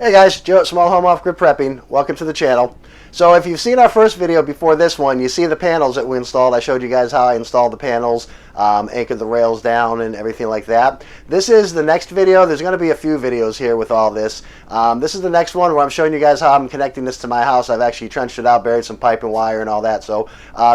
Hey guys, Joe at Small Home Off Grid Prepping. Welcome to the channel. So if you've seen our first video before this one, you see the panels that we installed. I showed you guys how I installed the panels, anchored the rails down and everything like that. This is the next video. There's going to be a few videos here with all this. This is the next one where I'm showing you guys how I'm connecting this to my house. I've actually trenched it out, buried some pipe and wire and all that. So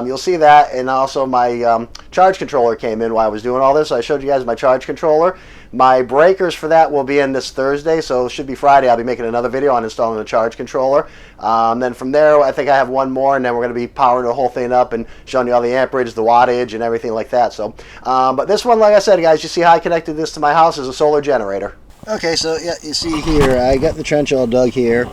you'll see that, and also my charge controller came in while I was doing all this. So I showed you guys my charge controller. My breakers for that will be in this Thursday, so it should be Friday. I'll be making another video on installing the charge controller. Then from there, I think I have one more, and then we're going to be powering the whole thing up and showing you all the amperage, the wattage, and everything like that. So, but this one, like I said, guys, you see how I connected this to my house is a solar generator. Okay, so yeah, you see here, I got the trench all dug here.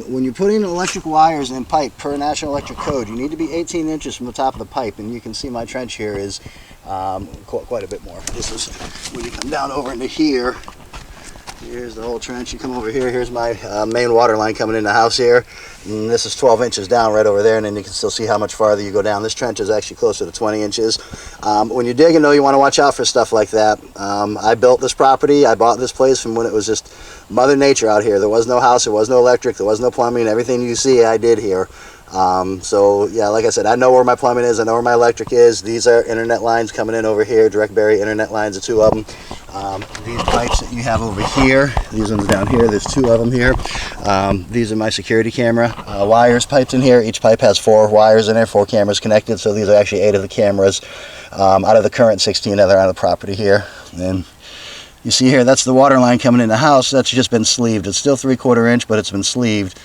When you're putting electric wires in pipe per National Electric Code, you need to be 18 inches from the top of the pipe, and you can see my trench here is quite a bit more. This is when you come down over into here. Here's the whole trench. You come over here. Here's my main water line coming in the house here. And this is 12 inches down right over there, and then you can still see how much farther you go down. This trench is actually closer to 20 inches. When you're digging, though, you want to watch out for stuff like that. I built this property. I bought this place from when it was just Mother Nature out here. There was no house. There was no electric. There was no plumbing. Everything you see, I did here. So yeah, like I said, I know where my plumbing is, I know where my electric is. These are internet lines coming in over here, direct bury internet lines, the two of them. These pipes that you have over here, these ones down here, there's two of them here. These are my security camera wires piped in here. Each pipe has 4 wires in there, 4 cameras connected, so these are actually 8 of the cameras out of the current 16 that are on the property here. And you see here, that's the water line coming in the house. That's just been sleeved. It's still 3/4 inch, but it's been sleeved.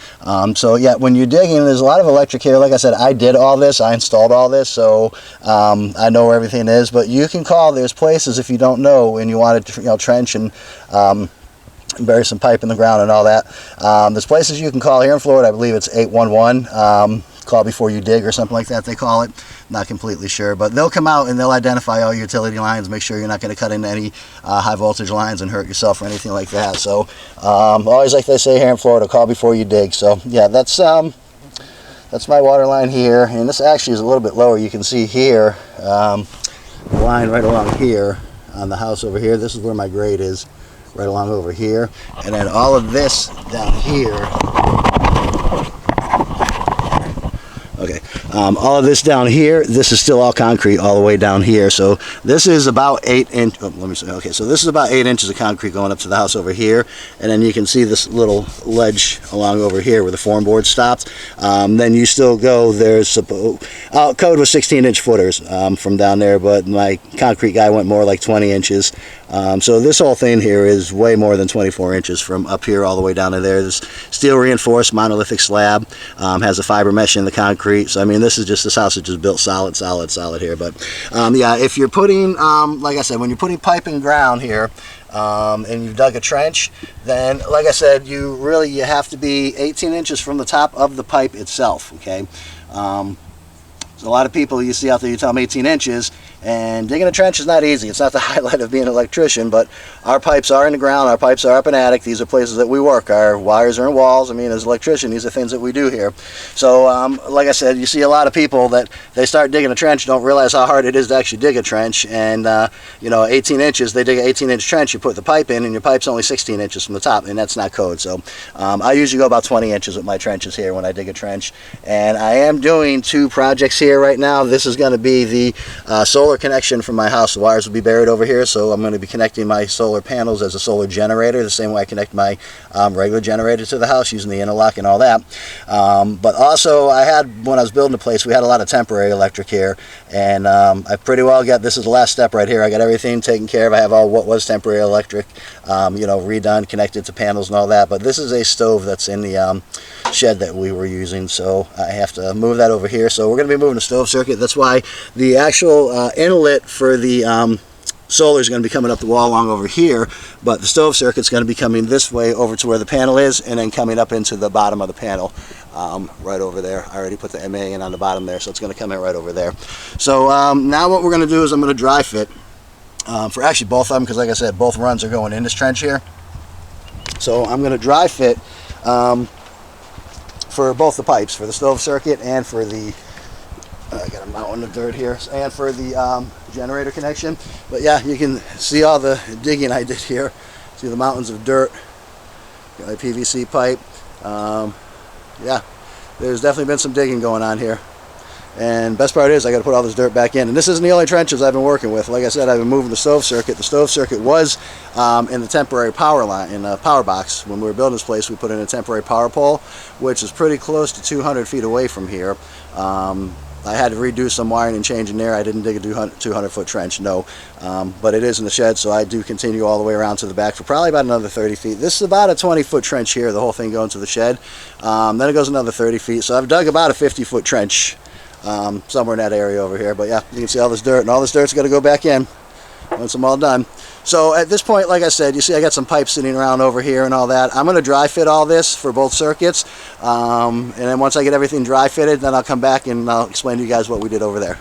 So yeah, when you're digging, there's a lot of electric here. Like I said, I did all this. I installed all this, so I know where everything is. But you can call. There's places, if you don't know and you want to trench and bury some pipe in the ground and all that. There's places you can call here in Florida. I believe it's 811. Call before you dig or something like that, they call it. Not completely sure, but they'll come out and they'll identify all your utility lines, make sure you're not going to cut into any high voltage lines and hurt yourself or anything like that. So always, like they say here in Florida, call before you dig. So yeah, that's my water line here, and this actually is a little bit lower. You can see here the line right along here on the house over here. This is where my grade is, right along over here, and then all of this down here. Okay, all of this down here, this is still all concrete all the way down here. So this is about 8 inch. Oh, let me see. Okay, so this is about 8 inches of concrete going up to the house over here, and then you can see this little ledge along over here where the form board stopped. Then you still go. There's code was 16-inch footers from down there, but my concrete guy went more like 20 inches. So this whole thing here is way more than 24 inches from up here all the way down to there. This steel reinforced monolithic slab has a fiber mesh in the concrete. So I mean, this house is just built solid here. But yeah, if you're putting, like I said, when you're putting pipe in ground here, and you've dug a trench, then like I said, you have to be 18 inches from the top of the pipe itself. Okay. So a lot of people you see out there, you tell them 18 inches, and digging a trench is not easy. It's not the highlight of being an electrician, but our pipes are in the ground, our pipes are up in attic. These are places that we work. Our wires are in walls. I mean, as an electrician, these are things that we do here. So like I said, you see a lot of people that they start digging a trench, don't realize how hard it is to actually dig a trench, and you know, 18 inches, they dig an 18-inch trench, you put the pipe in, and your pipe's only 16 inches from the top, and that's not code. So I usually go about 20 inches with my trenches here when I dig a trench, and I am doing 2 projects here right now. This is going to be the solar connection from my house. The wires will be buried over here, so I'm going to be connecting my solar panels as a solar generator, the same way I connect my regular generator to the house using the interlock and all that. But also, when I was building the place, we had a lot of temporary electric here, and I pretty well got, this is the last step right here. I got everything taken care of. I have all what was temporary electric, you know, redone, connected to panels and all that. But this is a stove that's in the shed that we were using, so I have to move that over here. So we're going to be moving the stove circuit. That's why the actual inlet for the solar is going to be coming up the wall along over here, but the stove circuit's going to be coming this way over to where the panel is, and then coming up into the bottom of the panel right over there. I already put the MA in on the bottom there, so it's going to come in right over there. So now what we're going to do is I'm going to dry fit for actually both of them, because like I said, both runs are going in this trench here. So I'm going to dry fit for both the pipes, for the stove circuit and for the I got a mountain of dirt here, and for the generator connection. But yeah, you can see all the digging I did here. See the mountains of dirt Got my PVC pipe. Yeah, there's definitely been some digging going on here. And best part is I got to put all this dirt back in. And this isn't the only trenches I've been working with. Like I said, I've been moving the stove circuit. The stove circuit was in the temporary power line, in a power box. When we were building this place, we put in a temporary power pole, which is pretty close to 200 feet away from here. I had to redo some wiring and change in there. I didn't dig a 200-foot trench, no. But it is in the shed, so I do continue all the way around to the back for probably about another 30 feet. This is about a 20-foot trench here, the whole thing going to the shed. Then it goes another 30 feet. So I've dug about a 50-foot trench somewhere in that area over here. But yeah, you can see all this dirt, and all this dirt's got to go back in once I'm all done. So at this point, like I said, you see I got some pipes sitting around over here and all that. I'm going to dry fit all this for both circuits, and then once I get everything dry fitted, then I'll come back and I'll explain to you guys what we did over there.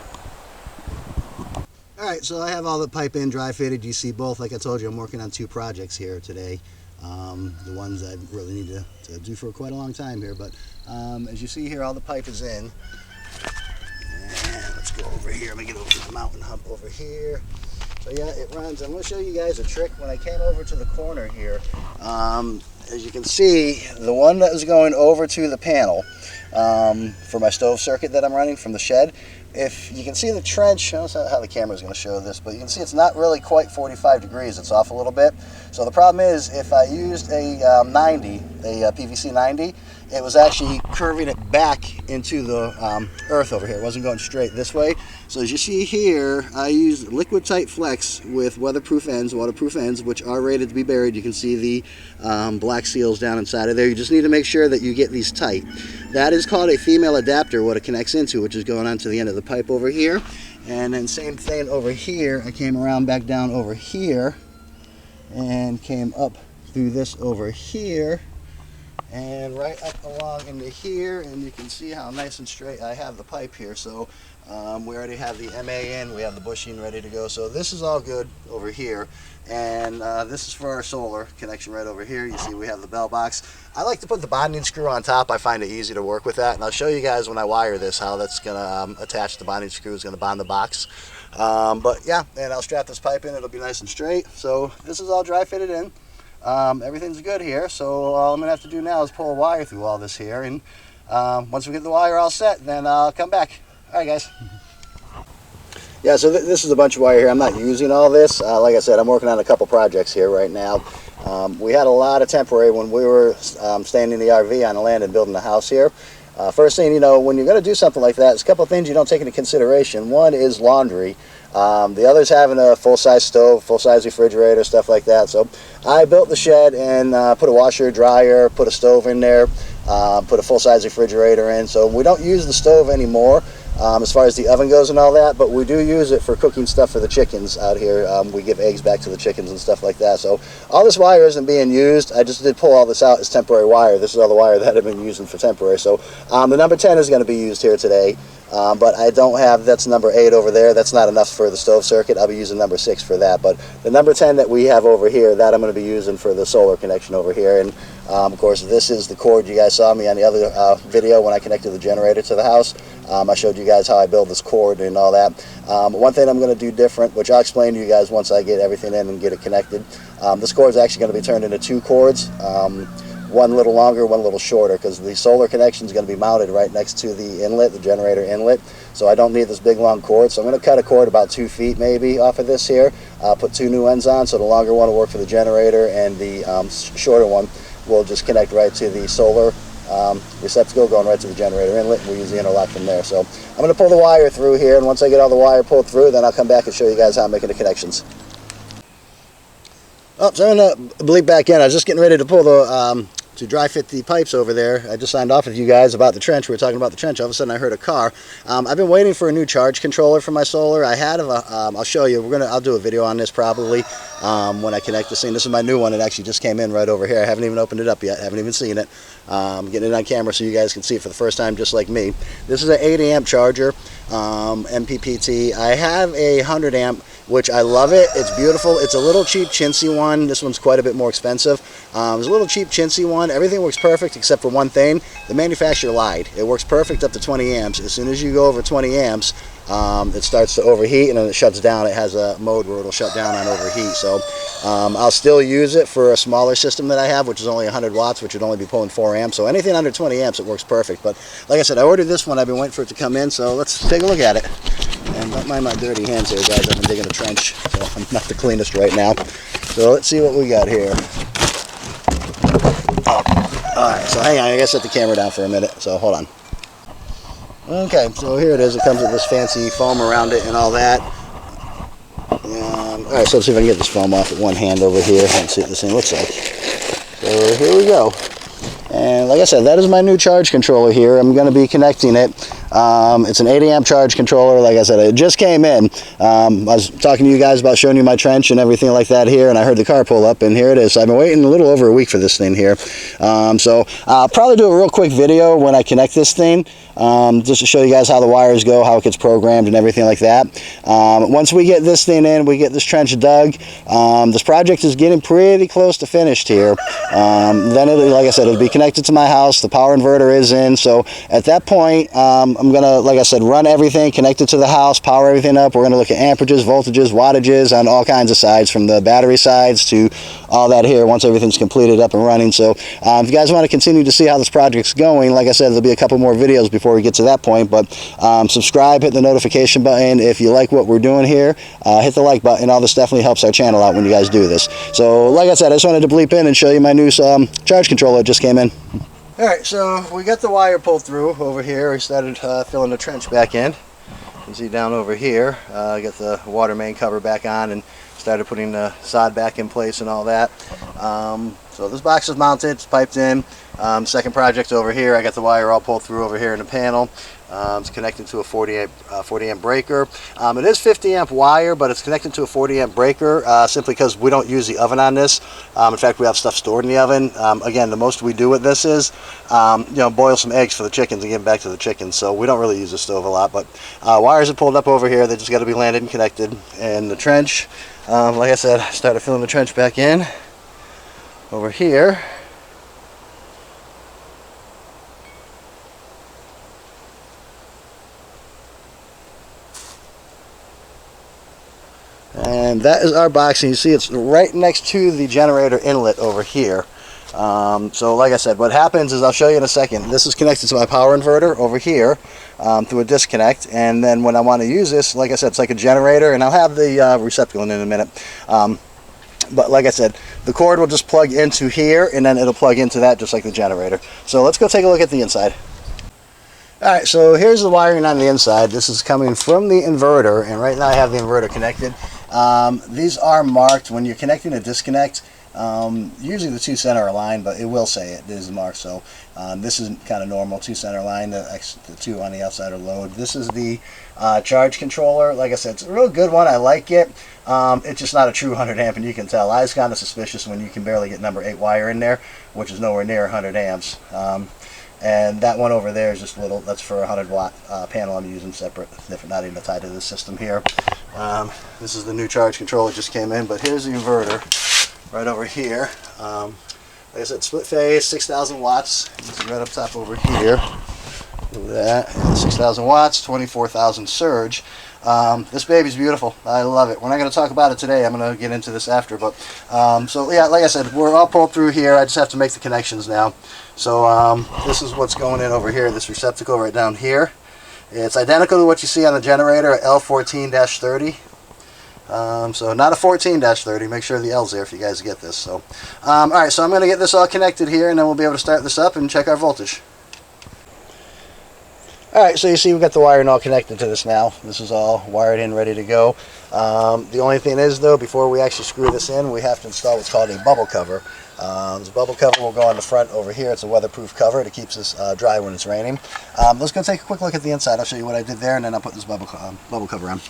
Alright, so I have all the pipe in dry fitted. You see both. Like I told you, I'm working on 2 projects here today. The ones I really need to do for quite a long time here, but as you see here, all the pipe is in. And let's go over here. Let me get over to the mountain hub over here. So yeah, it runs. I'm going to show you guys a trick. When I came over to the corner here, as you can see, the one that was going over to the panel for my stove circuit that I'm running from the shed, if you can see the trench, I don't know how the camera is going to show this, but you can see it's not really quite 45 degrees. It's off a little bit. So the problem is, if I used a 90, a PVC 90, it was actually curving it back into the earth over here. It wasn't going straight this way. So as you see here, I used liquid tight flex with waterproof ends, which are rated to be buried. You can see the black seals down inside of there. You just need to make sure that you get these tight. That is called a female adapter, what it connects into, which is going on to the end of the pipe over here. And then same thing over here. I came around back down over here and came up through this over here and right up along into here, and you can see how nice and straight I have the pipe here. So we already have the MA in, we have the bushing ready to go, so this is all good over here. And this is for our solar connection right over here. You see we have the bell box. I like to put the bonding screw on top. I find it easy to work with that, and I'll show you guys when I wire this how that's going to attach the bonding screw, is going to bond the box. But yeah, and I'll strap this pipe in. It'll be nice and straight. So this is all dry fitted in. Everything's good here, so all I'm going to have to do now is pull a wire through all this here, and once we get the wire all set, then I'll come back. Alright guys. Yeah, so this is a bunch of wire here. I'm not using all this. Like I said, I'm working on a couple projects here right now. We had a lot of temporary when we were staying in the RV on the land and building the house here. First thing, you know, when you're going to do something like that, there's a couple of things you don't take into consideration. One is laundry. The other is having a full-size stove, full-size refrigerator, stuff like that. So I built the shed and put a washer, dryer, put a stove in there, put a full-size refrigerator in. So we don't use the stove anymore as far as the oven goes and all that, but we do use it for cooking stuff for the chickens out here. We give eggs back to the chickens and stuff like that. So all this wire isn't being used. I just did pull all this out as temporary wire. This is all the wire that I've been using for temporary. So the number 10 is going to be used here today. But I don't have, that's number 8 over there. That's not enough for the stove circuit. I'll be using number 6 for that. But the number 10 that we have over here, that I'm going to be using for the solar connection over here. And of course, this is the cord you guys saw me on the other video when I connected the generator to the house. I showed you guys how I build this cord and all that. One thing I'm going to do different, which I'll explain to you guys once I get everything in and get it connected. This cord is actually going to be turned into 2 cords. One a little longer, one a little shorter, because the solar connection is going to be mounted right next to the inlet, the generator inlet. So I don't need this big long cord. So I'm going to cut a cord about 2 feet maybe off of this here. I'll put 2 new ends on, so the longer one will work for the generator, and the shorter one will just connect right to the solar receptacle going right to the generator inlet, and we'll use the interlock from there. So I'm going to pull the wire through here, and once I get all the wire pulled through, then I'll come back and show you guys how I'm making the connections. Oh, so I'm going to bleep back in. I was just getting ready to pull the to dry fit the pipes over there. I just signed off with you guys about the trench. We were talking about the trench. All of a sudden I heard a car. I've been waiting for a new charge controller for my solar. I had I'll show you. I'll do a video on this probably when I connect this thing. This is my new one. It actually just came in right over here. I haven't even opened it up yet. I haven't even seen it. I'm getting it on camera so you guys can see it for the first time just like me. This is an 8 amp charger, MPPT. I have a 100 amp, which I love it. It's beautiful. It's a little cheap chintzy one. This one's quite a bit more expensive. It's a little cheap chintzy one. Everything works perfect except for one thing. The manufacturer lied. It works perfect up to 20 amps. As soon as you go over 20 amps, it starts to overheat, and then it shuts down. It has a mode where it'll shut down on overheat. So I'll still use it for a smaller system that I have, which is only 100 watts, which would only be pulling 4 amps. So anything under 20 amps, it works perfect. But like I said, I ordered this one. I've been waiting for it to come in, so let's take a look at it. And don't mind my dirty hands here, guys. I've been digging a trench, so I'm not the cleanest right now. So let's see what we got here. Alright, so hang on, I gotta set the camera down for a minute, so hold on. Okay, so here it is. It comes with this fancy foam around it and all that. Alright, so let's see if I can get this foam off with one hand over here and see what this thing looks like. So here we go. And like I said, that is my new charge controller here. I'm going to be connecting it. It's an 80 amp charge controller. Like I said, it just came in. I was talking to you guys about showing you my trench and everything like that here, and I heard the car pull up, and here it is. So I've been waiting a little over a week for this thing here. So I'll probably do a real quick video when I connect this thing, just to show you guys how the wires go, how it gets programmed and everything like that. Once we get this thing in, we get this trench dug. This project is getting pretty close to finished here. Then it'll, like I said, it'll be connected to my house. The power inverter is in. So at that point, I'm going to, like I said, run everything, connect it to the house, power everything up. We're going to look at amperages, voltages, wattages on all kinds of sides, from the battery sides to all that here once everything's completed up and running. So if you guys want to continue to see how this project's going, like I said, there'll be a couple more videos before we get to that point. But subscribe, hit the notification button. If you like what we're doing here, hit the like button. All this definitely helps our channel out when you guys do this. So like I said, I just wanted to bleep in and show you my new charge controller. It just came in. Alright, so we got the wire pulled through over here. We started filling the trench back in. You can see down over here, got the water main cover back on and started putting the sod back in place and all that. So this box is mounted, it's piped in. Second project over here, I got the wire all pulled through over here in the panel. It's connected to a 40 amp breaker. It is 50 amp wire, but it's connected to a 40 amp breaker simply because we don't use the oven on this. In fact, we have stuff stored in the oven. Again, the most we do with this is boil some eggs for the chickens and give them back to the chickens. So we don't really use the stove a lot, but wires are pulled up over here. They just got to be landed and connected. And the trench, like I said, I started filling the trench back in over here. And that is our box, and you see it's right next to the generator inlet over here. So like I said, what happens is, I'll show you in a second, this is connected to my power inverter over here through a disconnect, and then when I want to use this, like I said, it's like a generator, and I'll have the receptacle in a minute. But like I said, the cord will just plug into here, and then it'll plug into that just like the generator. So let's go take a look at the inside. Alright, so here's the wiring on the inside. This is coming from the inverter, and right now I have the inverter connected. These are marked when you're connecting a disconnect. Usually the two center are aligned, but it will say it is marked. So this is kind of normal, two center line. The two on the outside are load. This is the charge controller. Like I said, it's a real good one. I like it. It's just not a true 100 amp, and you can tell. I was kind of suspicious when you can barely get number 8 wire in there, which is nowhere near 100 amps. And that one over there is just little. That's for a 100 watt panel. I'm using separate, different, not even tied to this system here. This is the new charge controller, just came in, but here's the inverter right over here. Like I said, split phase, 6,000 watts. It's right up top over here. Look at that, 6,000 watts, 24,000 surge. This baby's beautiful. I love it. We're not going to talk about it today. I'm going to get into this after. But so yeah, like I said, we're all pulled through here. I just have to make the connections now. So this is what's going in over here. This receptacle right down here. It's identical to what you see on the generator, L14-30. So not a 14-30. Make sure the L's there if you guys get this. So all right. So I'm going to get this all connected here, and then we'll be able to start this up and check our voltage. Alright, so you see we've got the wiring all connected to this now. This is all wired in, ready to go. The only thing is, though, before we actually screw this in, we have to install what's called a bubble cover. This bubble cover will go on the front over here. It's a weatherproof cover. It keeps us dry when it's raining. Let's go take a quick look at the inside. I'll show you what I did there, and then I'll put this bubble cover on.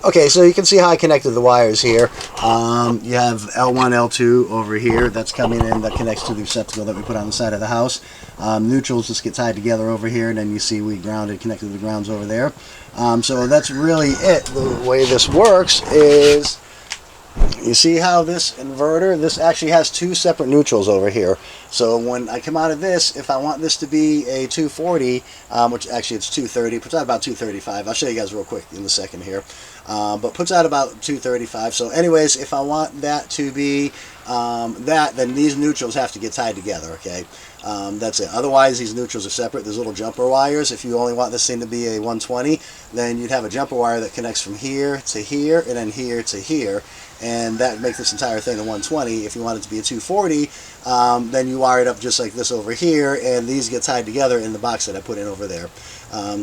Okay, so you can see how I connected the wires here. You have L1, L2 over here. That's coming in. That connects to the receptacle that we put on the side of the house. Neutrals just get tied together over here, and then you see we grounded, connected to the grounds over there. So that's really it. The way this works is You see how this inverter, this actually has two separate neutrals over here. So when I come out of this, if I want this to be a 240, which actually it's 230, puts out about 235. I'll show you guys real quick in a second here. But puts out about 235. So anyways, if I want that to be then these neutrals have to get tied together, okay? That's it. Otherwise, these neutrals are separate. There's little jumper wires. If you only want this thing to be a 120, then you'd have a jumper wire that connects from here to here and then here to here. And that makes this entire thing a 120. If you want it to be a 240, then you wire it up just like this over here, and these get tied together in the box that I put in over there.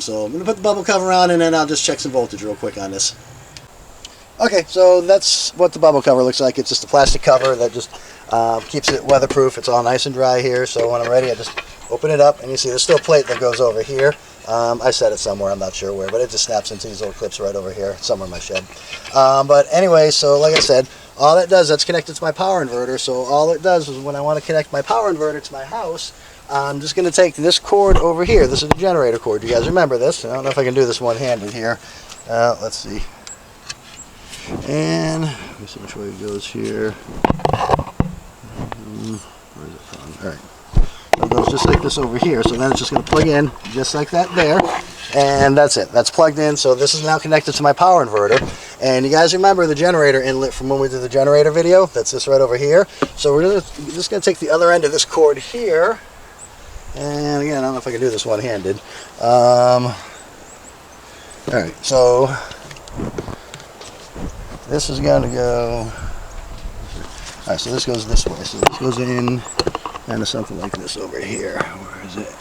So I'm going to put the bubble cover on, and then I'll just check some voltage real quick on this. Okay, so that's what the bubble cover looks like. It's just a plastic cover that just keeps it weatherproof. It's all nice and dry here, so when I'm ready, I just open it up, and you see there's still a plate that goes over here. I set it somewhere, I'm not sure where, but it just snaps into these little clips right over here, somewhere in my shed. But anyway, so like I said, all it does, that's connected to my power inverter, so all it does is when I want to connect my power inverter to my house, I'm just going to take this cord over here. This is the generator cord. You guys remember this? I don't know if I can do this one-handed here. Let's see. And let me see which way it goes here. Where is it going? All right. It goes just like this over here, so then it's just going to plug in just like that there, and that's it. That's plugged in, so this is now connected to my power inverter. And you guys remember the generator inlet from when we did the generator video? That's this right over here. So we're just going to take the other end of this cord here, and again, I don't know if I can do this one-handed. All right, so this is going to go. All right, so this goes this way. So this goes in. Kind of something like this over here. Where is it?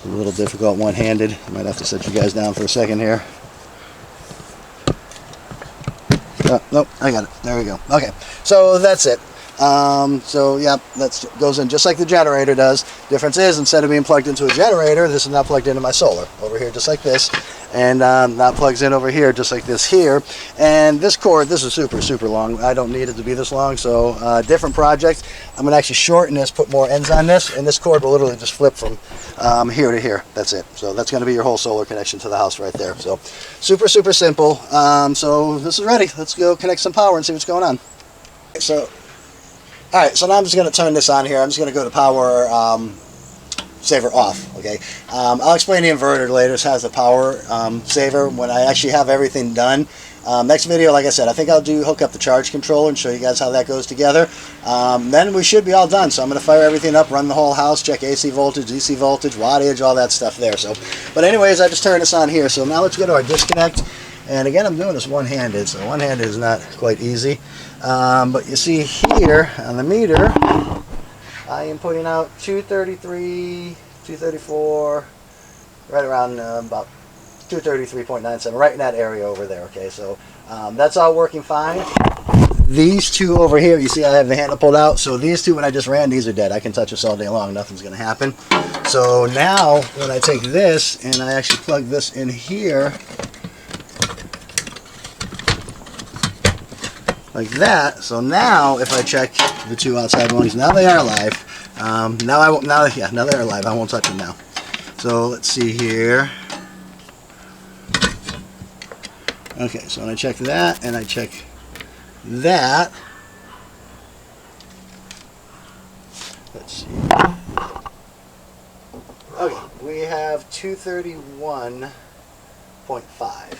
A little difficult one-handed. I might have to set you guys down for a second here. Nope, I got it. There we go. Okay, so that's it. So yeah, that goes in just like the generator does. Difference is, instead of being plugged into a generator, this is now plugged into my solar over here just like this, and that plugs in over here just like this here. And this cord, this is super long. I don't need it to be this long, so different project. I'm going to actually shorten this, put more ends on this, and this cord will literally just flip from here to here. That's it. So that's going to be your whole solar connection to the house right there. So super simple. So this is ready. Let's go connect some power and see what's going on. So alright, so now I'm just going to turn this on here. I'm just going to go to power saver off, okay? I'll explain the inverter later. This has the power saver when I actually have everything done. Next video, like I said, I think I'll hook up the charge controller and show you guys how that goes together. Then we should be all done. So I'm going to fire everything up, run the whole house, check AC voltage, DC voltage, wattage, all that stuff there. So, but anyways, I just turned this on here. So now let's go to our disconnect. And again, I'm doing this one-handed, so one-handed is not quite easy. But you see here on the meter, I am putting out 233, 234, right around about 233.97, right in that area over there, okay? So that's all working fine. These two over here, you see I have the handle pulled out, so these two, when I just ran, these are dead. I can touch this all day long, nothing's going to happen. So now, when I take this and I actually plug this in here, like that. So now, if I check the two outside ones, now they are alive. Now I won't. Now they're alive. I won't touch them now. So let's see here. Okay, so when I check that and I check that, let's see. Okay, we have 231.5.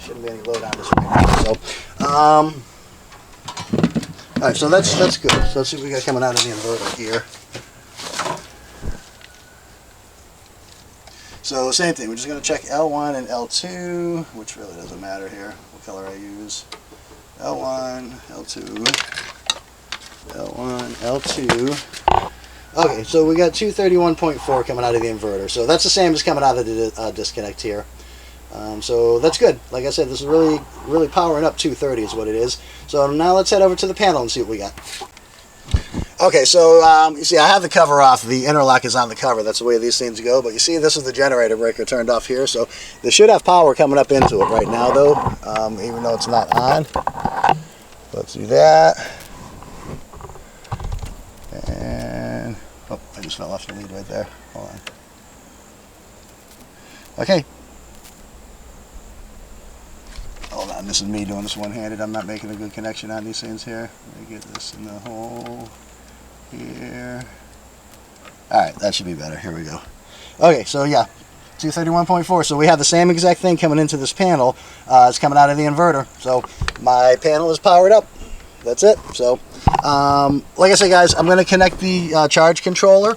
Shouldn't be any load on this right now. So, all right, so that's good. So let's see what we got coming out of the inverter here. So same thing, we're just going to check L1 and L2, which really doesn't matter here, what color I use. L1, L2, L1, L2. Okay, so we got 231.4 coming out of the inverter. So that's the same as coming out of the disconnect here. So that's good. Like I said, this is really powering up 230 is what it is. So now let's head over to the panel and see what we got. Okay, so you see I have the cover off. The interlock is on the cover. That's the way these things go. But you see this is the generator breaker turned off here. So they should have power coming up into it right now though, even though it's not on. Let's do that. And, oh, I just fell off the lead right there. Hold on. Okay. Hold on. And this is me doing this one-handed. I'm not making a good connection on these things here. Let me get this in the hole here. Alright, that should be better. Here we go. Okay, so yeah, 231.4. So we have the same exact thing coming into this panel. It's coming out of the inverter. So my panel is powered up. That's it. So, like I said, guys, I'm going to connect the charge controller.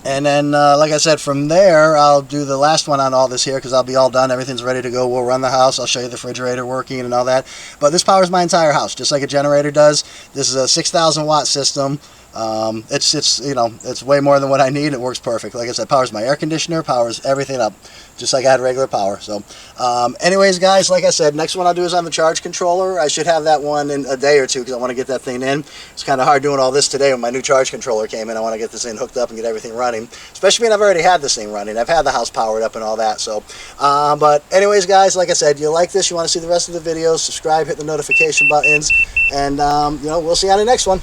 And then, like I said, from there, I'll do the last one on all this here because I'll be all done. Everything's ready to go. We'll run the house. I'll show you the refrigerator working and all that. But this powers my entire house, just like a generator does. This is a 6,000 watt system. It's way more than what I need. It works perfect. Like I said, powers my air conditioner, powers everything up, just like I had regular power. So, anyways, guys, like I said, next one I'll do is on the charge controller. I should have that one in a day or two because I want to get that thing in. It's kind of hard doing all this today when my new charge controller came in. I want to get this thing hooked up and get everything running, especially when I've already had this thing running. I've had the house powered up and all that. So, but anyways, guys, like I said, you like this, you want to see the rest of the videos, subscribe, hit the notification buttons, and we'll see you on the next one.